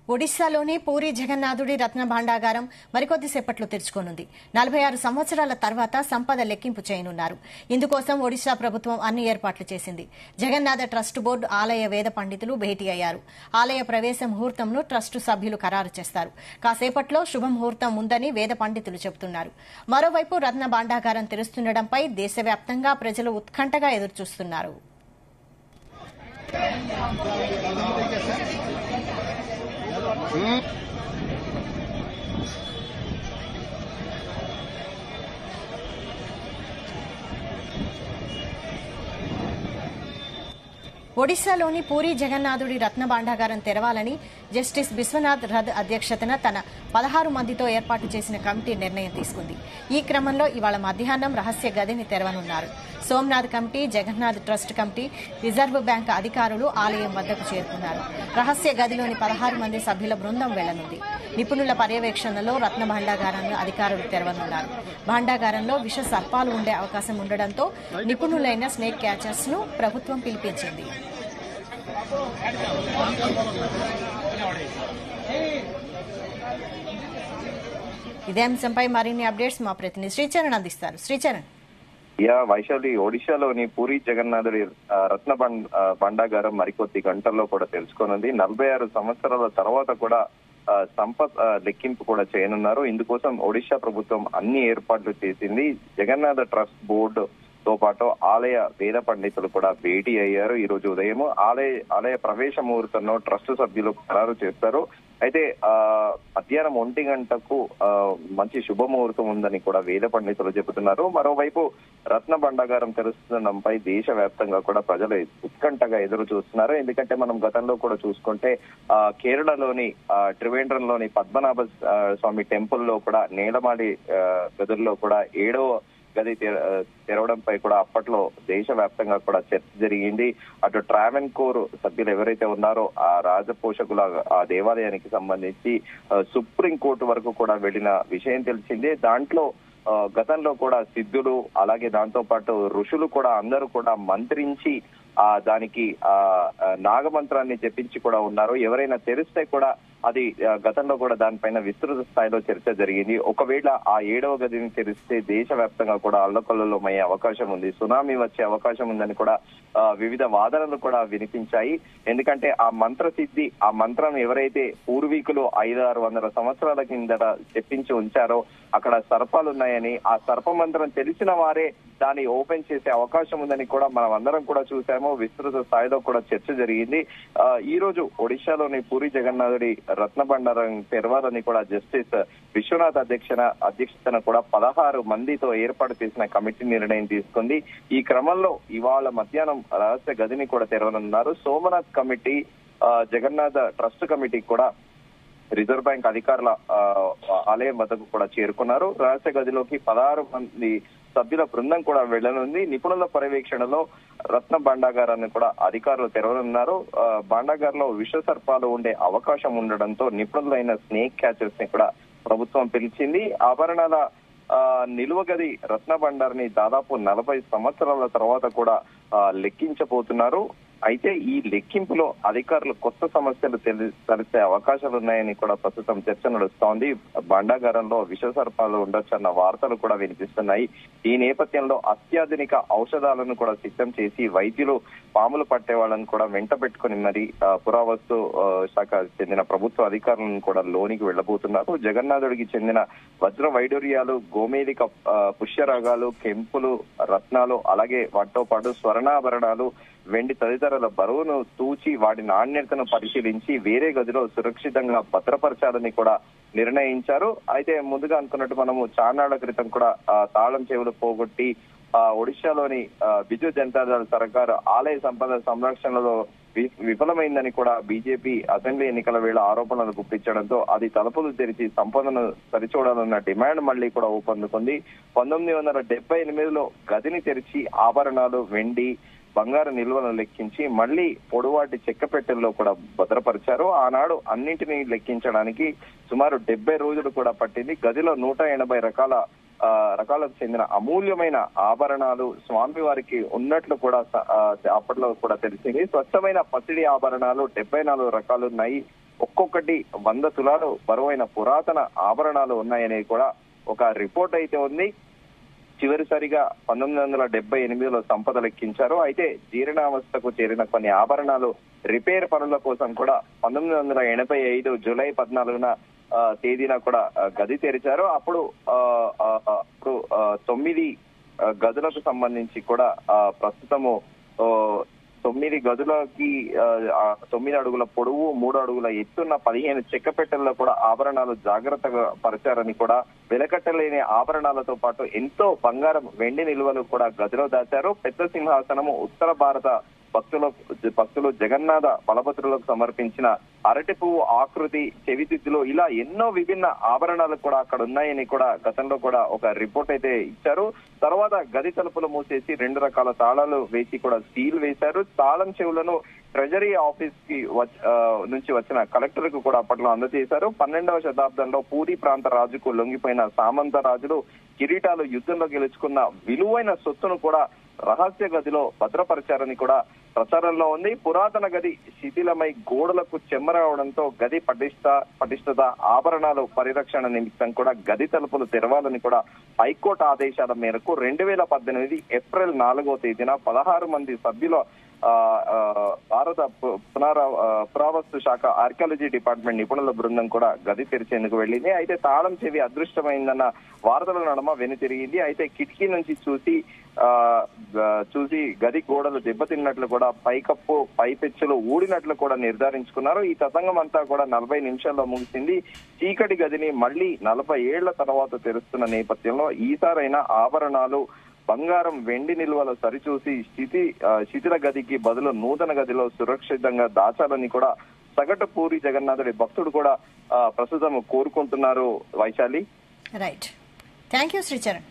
ఒడిశాలోని పూరి జగన్నాథుడి రత్న భాండాగారం మరికొద్దిసేపట్లో తెరుచుకోనుంది. 46 సంవత్సరాల తర్వాత సంపద లెక్కింపు చేయనున్నారు. ఇందుకోసం ఒడిశా ప్రభుత్వం అన్ని ఏర్పాట్లు చేసింది. జగన్నాథ ట్రస్ట్ బోర్డు ఆలయ వేద పండితులు భేటీ అయ్యారు. ఆలయ ప్రవేశ ముహూర్తంను ట్రస్టు సభ్యులు ఖరారు చేస్తారు. కాసేపట్లో శుభముహూర్తం ఉందని వేద పండితులు చెబుతున్నారు. మరోవైపు రత్న భాండాగారం తెరుస్తుండటంపై దేశవ్యాప్తంగా ప్రజలు ఉత్కంఠగా ఎదురుచూస్తున్నారు. ఒడిశాలోని పూరి జగన్నాథుడి రత్న భాండాగారం తెరవాలని జస్టిస్ బిశ్వనాథ్ రథ్ అధ్యక్షతన తన 16 మందితో ఏర్పాటు చేసిన కమిటీ నిర్ణయం తీసుకుంది. ఈ క్రమంలో ఇవాళ మధ్యాహ్నం రహస్య గదిని తెరవనున్నారు. Somnath committee, Jagannath trust committee, reserve bank అధికారులు ఆలయం వద్దకు చేరుకున్నారు. రహస్య గదిలోని 16 మంది సభ్యుల బృందం వెళ్లనుంది. నిపుణుల పర్యవేక్షణలో రత్న భాండాగారాన్ని అధికారులు తెరవనున్నారు. భాండాగారంలో విష సర్పాలు ఉండే అవకాశం ఉండడంతో నిపుణులైన స్నేక్ క్యాచర్స్ ను ప్రభుత్వం పిలిపించింది. ఇదే అంశంపై మరిన్ని అప్డేట్స్ మా ప్రతినిధి శ్రీచరణ్ అందిస్తారు. శ్రీచరణ్. వైశాలి, ఒడిశాలోని పూరి జగన్నాథుడి రత్న భాండాగారం మరికొద్ది గంటల్లో కూడా తెలుసుకోనుంది. 46 సంవత్సరాల తర్వాత కూడా సంపత్ లెక్కింపు కూడా చేయనున్నారు. ఇందుకోసం ఒడిశా ప్రభుత్వం అన్ని ఏర్పాట్లు చేసింది. జగన్నాథ ట్రస్ట్ బోర్డు తో పాటు ఆలయ వేద పండితులు కూడా భేటీ అయ్యారు. ఈ రోజు ఉదయం ఆలయ ప్రవేశ ముహూర్తంలో ట్రస్ట్ సభ్యులు ఖరారు చేస్తారు. అయితే మధ్యాహ్నం 1 గంటకు మంచి శుభముహూర్తం ఉందని కూడా వేద పండితులు చెబుతున్నారు. మరోవైపు రత్న భాండాగారం తెరుస్తుండడంపై దేశవ్యాప్తంగా కూడా ప్రజలు ఉత్కంఠగా ఎదురు చూస్తున్నారు. ఎందుకంటే మనం గతంలో కూడా చూసుకుంటే కేరళలోని త్రివేంద్రంలోని పద్మనాభ స్వామి టెంపుల్ లో కూడా నేలమాడి గదుల్లో కూడా 7వ గది తెరవడంపై కూడా అప్పట్లో దేశవ్యాప్తంగా కూడా చర్చ జరిగింది. అటు ట్రావెన్కోర్ సభ్యులు ఎవరైతే ఉన్నారో ఆ రాజపోషకుల ఆ దేవాలయానికి సంబంధించి సుప్రీంకోర్టు వరకు కూడా వెళ్లిన విషయం తెలిసిందే. దాంట్లో గతంలో కూడా సిద్ధులు అలాగే దాంతో పాటు ఋషులు కూడా అందరూ కూడా మంత్రించి దానికి నాగమంత్రాన్ని జపించి కూడా ఉన్నారు. ఎవరైనా తెరిస్తే కూడా అది గతంలో కూడా దానిపైన విస్తృత స్థాయిలో చర్చ జరిగింది. ఒకవేళ ఆ 7వ గదిని తెరిస్తే దేశవ్యాప్తంగా కూడా అల్లకల్లోలమయ్యే అవకాశం ఉంది, సునామీ వచ్చే అవకాశం ఉందని కూడా వివిధ వాదనలు కూడా వినిపించాయి. ఎందుకంటే ఆ మంత్రసిద్ధి, ఆ మంత్రం ఎవరైతే పూర్వీకులు 500-600 సంవత్సరాల కిందట చెప్పించి ఉంచారో అక్కడ సర్పాలు ఉన్నాయని, ఆ సర్ప మంత్రం తెలిసిన వారే దాన్ని ఓపెన్ చేసే అవకాశం ఉందని కూడా మనం అందరం కూడా చూసాము. విస్తృత స్థాయిలో కూడా చర్చ జరిగింది. ఈ రోజు ఒడిశాలోని పూరి జగన్నాథుడి రత్న భాండారం తెరవాలని కూడా జస్టిస్ విశ్వనాథ్ అధ్యక్షతన కూడా 16 మందితో ఏర్పాటు చేసిన కమిటీ నిర్ణయం తీసుకుంది. ఈ క్రమంలో ఇవాళ మధ్యాహ్నం రహస్య గదిని కూడా తెరవనున్నారు. Somnath committee, Jagannath trust committee కూడా రిజర్వ్ బ్యాంక్ అధికారుల ఆలయం వద్దకు కూడా చేరుకున్నారు. రహస్య గదిలోకి 16 మంది సభ్యుల బృందం కూడా వెళ్లనుంది. నిపుణుల పర్యవేక్షణలో రత్న భాండాగారాన్ని కూడా అధికారులు తెరవనున్నారు. భాండాగారంలో విష సర్పాలు ఉండే అవకాశం ఉండడంతో నిపుణులైన స్నేక్ క్యాచర్స్ ని కూడా ప్రభుత్వం పిలిచింది. ఆభరణాల నిల్వ గది రత్న భాండార్ని దాదాపు 40 సంవత్సరాల తర్వాత కూడా లెక్కించబోతున్నారు. అయితే ఈ లెక్కింపులో అధికారులు కొత్త సమస్యలు తెలిసే అవకాశాలు ఉన్నాయని కూడా ప్రస్తుతం చర్చ నడుస్తోంది. భాండాగారంలో విష సర్పాలు ఉండొచ్చన్న వార్తలు కూడా వినిపిస్తున్నాయి. ఈ నేపథ్యంలో అత్యాధునిక ఔషధాలను కూడా సిద్ధం చేసి వైద్యులు పాములు పట్టే వాళ్ళని కూడా వెంట పెట్టుకుని మరి పురావస్తు శాఖ చెందిన ప్రభుత్వ అధికారులను కూడా లోనికి వెళ్లబోతున్నారు. జగన్నాథుడికి చెందిన వజ్ర వైడూర్యాలు, గోమేలిక పుష్యరాగాలు, కెంపులు, రత్నాలు అలాగే వాటితో పాటు స్వర్ణాభరణాలు, వెండి తదితరుల బరువును తూచి వాటి నాణ్యతను పరిశీలించి వేరే గదిలో సురక్షితంగా భద్రపరచాలని కూడా నిర్ణయించారు. అయితే ముందుగా అనుకున్నట్టు మనము చాన్నాళ్ల క్రితం కూడా తాళం చెవులు పోగొట్టి ఒడిశాలోని బిజు జనతాదళ సర్కారు ఆలయ సంపద సంరక్షణలో విఫలమైందని కూడా బీజేపీ అసెంబ్లీ ఎన్నికల వేళ ఆరోపణలు గుప్పించడంతో అది తలుపులు తెరిచి సంపదను సరిచూడాలన్న డిమాండ్ మళ్లీ కూడా ఊపందుకుంది. 1978లో గదిని తెరిచి ఆభరణాలు, వెండి, బంగారు నిల్వలను లెక్కించి మళ్లీ పొడవాటి చెక్క పెట్టెల్లో కూడా భద్రపరిచారు. ఆనాడు అన్నింటినీ లెక్కించడానికి సుమారు 70 రోజులు కూడా పట్టింది. గదిలో 180 రకాలకు చెందిన అమూల్యమైన ఆభరణాలు స్వామి వారికి ఉన్నట్లు కూడా అప్పట్లో కూడా తెలిసింది. స్వచ్ఛమైన పసిడి ఆభరణాలు 74 రకాలు ఉన్నాయి. ఒక్కొక్కటి 100 తులాలు బరువైన పురాతన ఆభరణాలు ఉన్నాయనేది కూడా ఒక రిపోర్ట్ అయితే ఉంది. చివరిసారిగా 1978లో సంపద లెక్కించారు. అయితే జీర్ణావస్థకు చేరిన కొన్ని ఆభరణాలు రిపేర్ పనుల కోసం కూడా 1985 జూలై 14న తేదీన కూడా గది తెరిచారు. అప్పుడు 9 గదులకు సంబంధించి కూడా ప్రస్తుతము 9 గదులకి 9 అడుగుల పొడవు 3 అడుగుల ఎత్తున్న 15 చెక్క పెట్టెల్లో కూడా ఆభరణాలు జాగ్రత్తగా పరిచారని కూడా వెలకట్టలేని ఆభరణాలతో పాటు ఎంతో బంగారం వెండి నిల్వలు కూడా గదిలో దాచారు. పెద్ద సింహాసనము ఉత్తర భారత భక్తులు జగన్నాథ బలభద్రులకు సమర్పించిన అరటి పువ్వు ఆకృతి చెవిదిద్దులు ఇలా ఎన్నో విభిన్న ఆభరణాలు కూడా అక్కడ ఉన్నాయని కూడా గతంలో కూడా ఒక రిపోర్ట్ అయితే ఇచ్చారు. తర్వాత గది తలుపులు మూసేసి 2 రకాల తాళాలు వేసి కూడా సీల్ వేశారు. తాళం చెవులను ట్రెజరీ ఆఫీస్ కి నుంచి వచ్చిన కలెక్టర్ కు కూడా అప్పట్లో అందజేశారు. 12వ శతాబ్దంలో పూరీ ప్రాంత రాజుకు లొంగిపోయిన సామంత రాజులు కిరీటాలు యుద్ధంలో గెలుచుకున్న విలువైన సొత్తును కూడా రహస్య గదిలో భద్రపరిచారని కూడా ప్రచారంలో ఉంది. పురాతన గది శిథిలమై గోడలకు చెమ్మరవడంతో గది పటిష్టత ఆభరణాలు పరిరక్షణ నిమిత్తం కూడా గది తలుపులు తెరవాలని కూడా హైకోర్టు ఆదేశాల మేరకు 2018 ఏప్రిల్ 4వ తేదీన 16 మంది సభ్యుల భారత పురావస్తు శాఖ ఆర్కియాలజీ డిపార్ట్మెంట్ నిపుణుల బృందం కూడా గది తెరిచేందుకు వెళ్ళింది. అయితే తాళం చెవి అదృష్టమైందన్న వార్తల నడుమ వెనుతిరిగింది. అయితే కిటికీ నుంచి చూసి గది గోడలు దెబ్బతిన్నట్లు కూడా పైకప్పు పైపెచ్చులు ఊడినట్లు కూడా నిర్ధారించుకున్నారు. ఈ తతంగం అంతా కూడా 40 నిమిషాల్లో ముగిసింది. చీకటి గదిని మళ్లీ 40 ఏళ్ల తర్వాత తెరుస్తున్న నేపథ్యంలో ఈసారైనా ఆభరణాలు బంగారం వెండి నిల్వలు సరిచూసి శిథిల గదికి బదులు నూతన గదిలో సురక్షితంగా దాచాలని కూడా సగటు పూరి జగన్నాథుడి భక్తుడు కూడా ప్రస్తుతం కోరుకుంటున్నారు. Vaishali. Right. Thank you Sricharan.